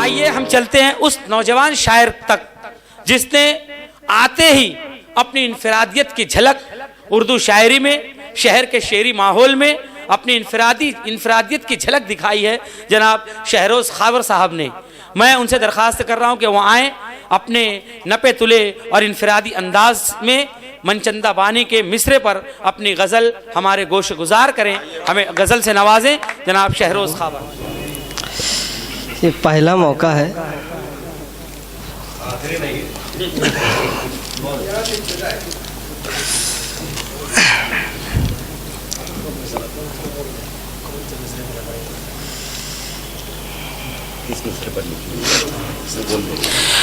आइए हम चलते हैं उस नौजवान शायर तक जिसने आते ही अपनी इनफरादियत की झलक उर्दू शायरी में, शहर के शेरी माहौल में अपनी इनफरादियत की झलक दिखाई है जनाब शहरोज़ खावर साहब ने। मैं उनसे दरख्वास्त कर रहा हूं कि वो आएँ, अपने नपे तुले और इनफरादी अंदाज में मनचंदा बानी के मिसरे पर अपनी गज़ल हमारे गोश गुजार करें, हमें गज़ल से नवाजें जनाब शहरोज़ खावर। ये पहला मौका है।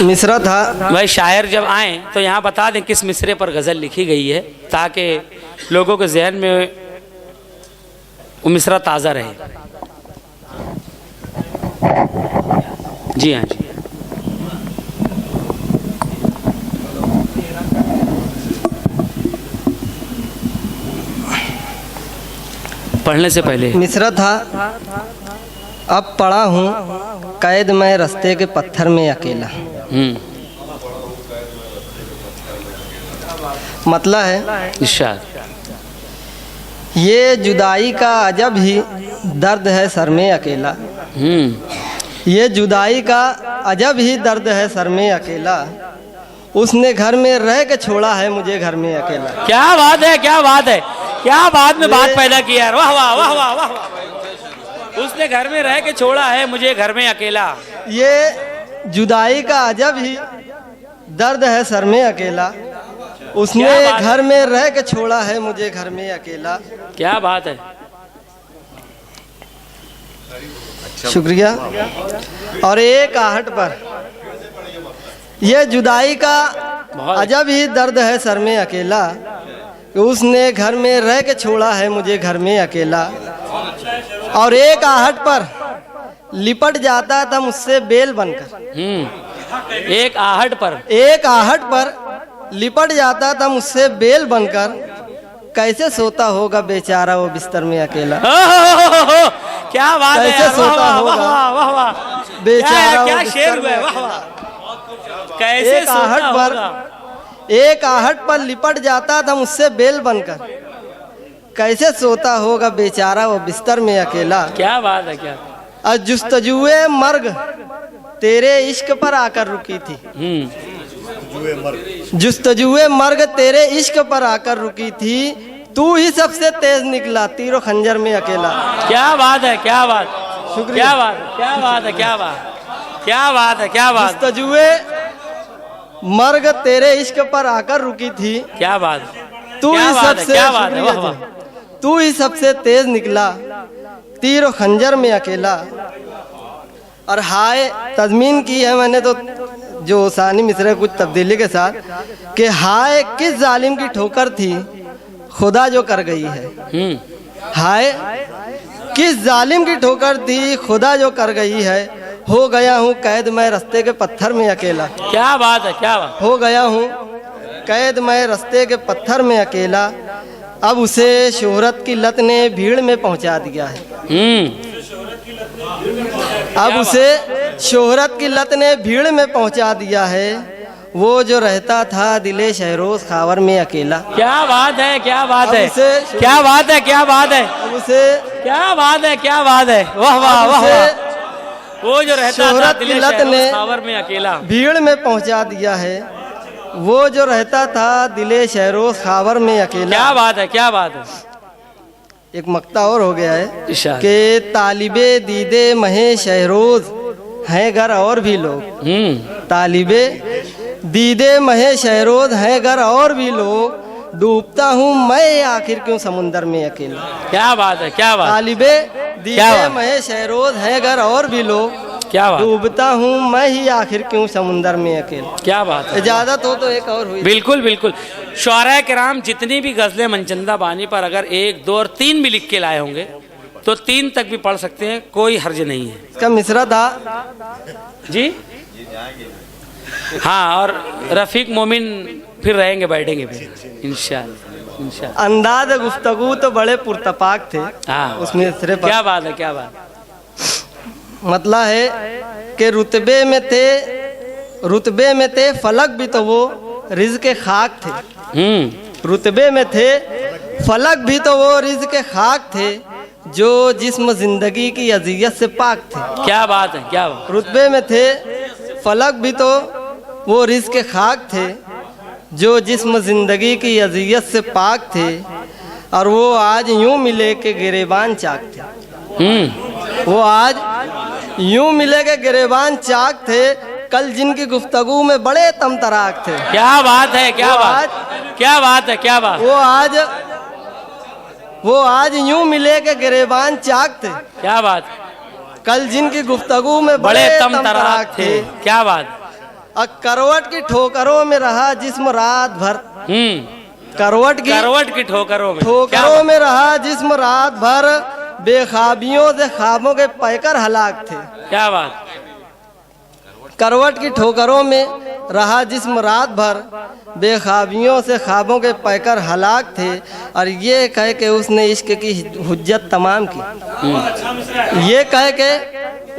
मिसरा था भाई शायर जब आए तो यहाँ बता दें किस मिसरे पर गज़ल लिखी गई है ताकि लोगों के जहन में वो मिसरा ताज़ा रहे। जी हाँ जी। पढ़ने से पहले मिसरा था। अब पड़ा हूँ कैद मैं रास्ते के पत्थर में अकेला। मतलब है इरशाद। ये जुदाई का अजब ही दर्द है सर में अकेला। ये जुदाई का अजब ही दर्द है सर में अकेला। उसने घर में रह के छोड़ा है मुझे घर में अकेला। क्या बात है, क्या बात है, क्या बात में बात पैदा की यार। वाह वाह वाह वाह वाह। उसने घर में रह के छोड़ा है मुझे घर में अकेला। ये जुदाई का अजब ही दर्द है सर में अकेला। उसने घर में रह के छोड़ा है मुझे घर में अकेला। क्या बात है। शुक्रिया। और एक आहट पर यह जुदाई का अजब ही दर्द है सर में अकेला। उसने घर में रह के छोड़ा है मुझे घर में अकेला। और एक आहट पर लिपट जाता था मुझसे बेल बनकर। एक आहट पर लिपट जाता था मुझसे बेल बनकर। कैसे सोता होगा बेचारा वो बिस्तर में अकेला। क्या बात है। कैसे सोता होगा बेचारा क्या शेर हुआ है। वाह वाह। कैसे एक आहट पर लिपट जाता था मुझसे बेल बनकर। कैसे सोता होगा बेचारा वो बिस्तर में अकेला। क्या बात है। क्या और जुस्तजुए मर्ग तेरे इश्क पर आकर रुकी थी। जुस्तजुए मर्ग तेरे इश्क पर आकर रुकी थी। तू ही सबसे तेज निकला तीर खंजर में अकेला। क्या बात है। क्या बात। शुक्रिया। क्या बात। क्या बात है। क्या बात। क्या बात है। क्या बात। जुस्तजुए मर्ग तेरे इश्क पर आकर रुकी थी। क्या बात। तू ही सबसे तू ही सबसे तेज निकला तीर खंजर में अकेला। और हाय तज़मीन की है मैंने तो जो सानी मिसरे कुछ तब्दीली के साथ कि हाय किस जालिम की ठोकर थी खुदा जो कर गई है। हाय किस जालिम की ठोकर थी खुदा जो कर गई है। हो गया हूँ कैद मैं रास्ते के पत्थर में अकेला। क्या बात है। क्या बात। हो गया हूँ कैद मैं रास्ते के पत्थर में अकेला। अब उसे शोहरत की लत ने भीड़ में पहुंचा दिया है। अब उसे शोहरत की लत ने भीड़ में पहुंचा दिया है। वो जो रहता था दिले शहरोज़ खावर में अकेला। क्या बात है। क्या बात है। क्या बात है। क्या बात है। अब उसे क्या बात है। क्या बात है। वाह वाह वाह। वो जो रहता था दिले शहरोज़ खावर में अकेला। भीड़ में पहुंचा दिया है। वो जो रहता था दिले शहरोज़ खावर में अकेला। क्या बात है। क्या बात है। एक मक्ता और हो गया है इरशाद। कि तालिबे दीदे महे शहरोज़ हैं घर और भी लोग। तालिबे दीदे महे शहरोज़ हैं घर और भी लोग। डूबता हूँ मैं आखिर क्यों समुंदर में अकेला। क्या बात है। क्या बात। तालिबे दीदे महे शहरोज़ हैं घर और भी लोग। क्या बात। डूबता हूँ मैं ही आखिर क्यों समुंदर में अकेला। क्या बात है। इजाजत हो तो एक और हुई। बिल्कुल बिल्कुल। शुआरा किराम जितनी भी गज़लें मनचंदा बानी पर अगर 1, 2 और 3 भी लिख के लाए होंगे तो 3 तक भी पढ़ सकते हैं, कोई हर्ज नहीं है। इसका मिसरा था जी। हाँ, और रफ़ीक मोमिन फिर रहेंगे, बैठेंगे फिर इंशाअल्लाह। अंदाज गुफ्तगू तो बड़े पुरतपाक थे। हाँ, उसमें सिर्फ क्या बात है। क्या बात। मतलब है कि रुतबे में थे फलक भी तो वो रिज़्क़ के खाक थे। रुतबे में थे फलक भी तो वो रिज़्क़ के खाक थे, जो जिस्म ज़िंदगी की अज़ियत से पाक थे। क्या बात है, क्या बात। रुतबे में थे फलक भी तो वो रिज़्क़ के खाक थे, जो जिस्म ज़िंदगी की अज़ियत से पाक थे, और वो आज यूं मिले के गिरेबान चाक थे। वो आज यूं मिले के गिरेबान चाक थे, कल जिनकी गुफ्तगू में बड़े तमतराक थे। क्या बात है, क्या बात, क्या बात है, क्या बात। वो आज यूं मिले के गिरेबान चाक थे। क्या बात। कल जिनकी गुफ्तगू में बड़े तमतराक थे। क्या बात। करवट की ठोकरों में रहा जिस्म रात भर। करवट की ठोकरों में रहा जिस्म रात भर, बेखाबियों से ख्वाबों के पैकर हलाक थे। क्या बात। करवट की ठोकरों में रहा जिस्म रात भर, बेखाबियों से ख्वाबों के पैकर हलाक थे, और ये कह के उसने इश्क की हुज्जत तमाम की। ये कह के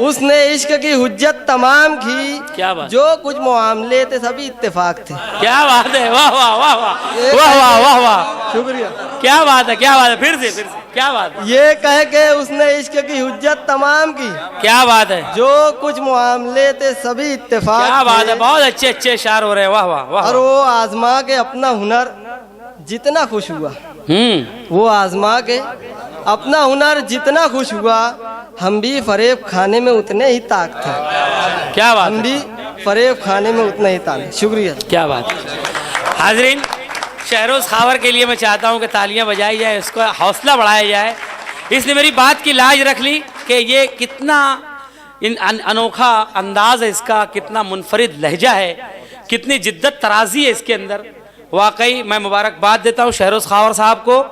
उसने इश्क की हुज्जत तमाम की। क्या बात। जो कुछ मामले थे सभी इत्तेफाक थे। क्या बात है, वाह वाह वाह वाह वाह वाह वाह वाह, शुक्रिया। क्या बात है, क्या बात है, फिर से क्या बात है। ये कह के उसने इश्क की हुज्जत तमाम की। क्या बात है। जो कुछ मामले थे सभी इत्तेफाक। क्या बात है, बहुत अच्छे अच्छे शार हो रहे हैं, वाह वाह वाह। और वो आजमा के अपना हुनर जितना खुश हुआ, वो आजमा के अपना हुनर जितना खुश हुआ, हम भी फरेब खाने में उतने ही ताक थे। क्या बात। हम भी फरेब खाने में उतना ही ताक। शुक्रिया। क्या बात। हाजरीन, शहरोज खावर के लिए मैं चाहता हूँ कि तालियां बजाई जाए, उसका हौसला बढ़ाया जाए। इसने मेरी बात की लाज रख ली कि ये कितना अनोखा अंदाज है इसका, कितना मुनफरिद लहजा है, कितनी जिद्दत तराजी है इसके अंदर। वाकई मैं मुबारकबाद देता हूँ शहरोज खावर साहब को।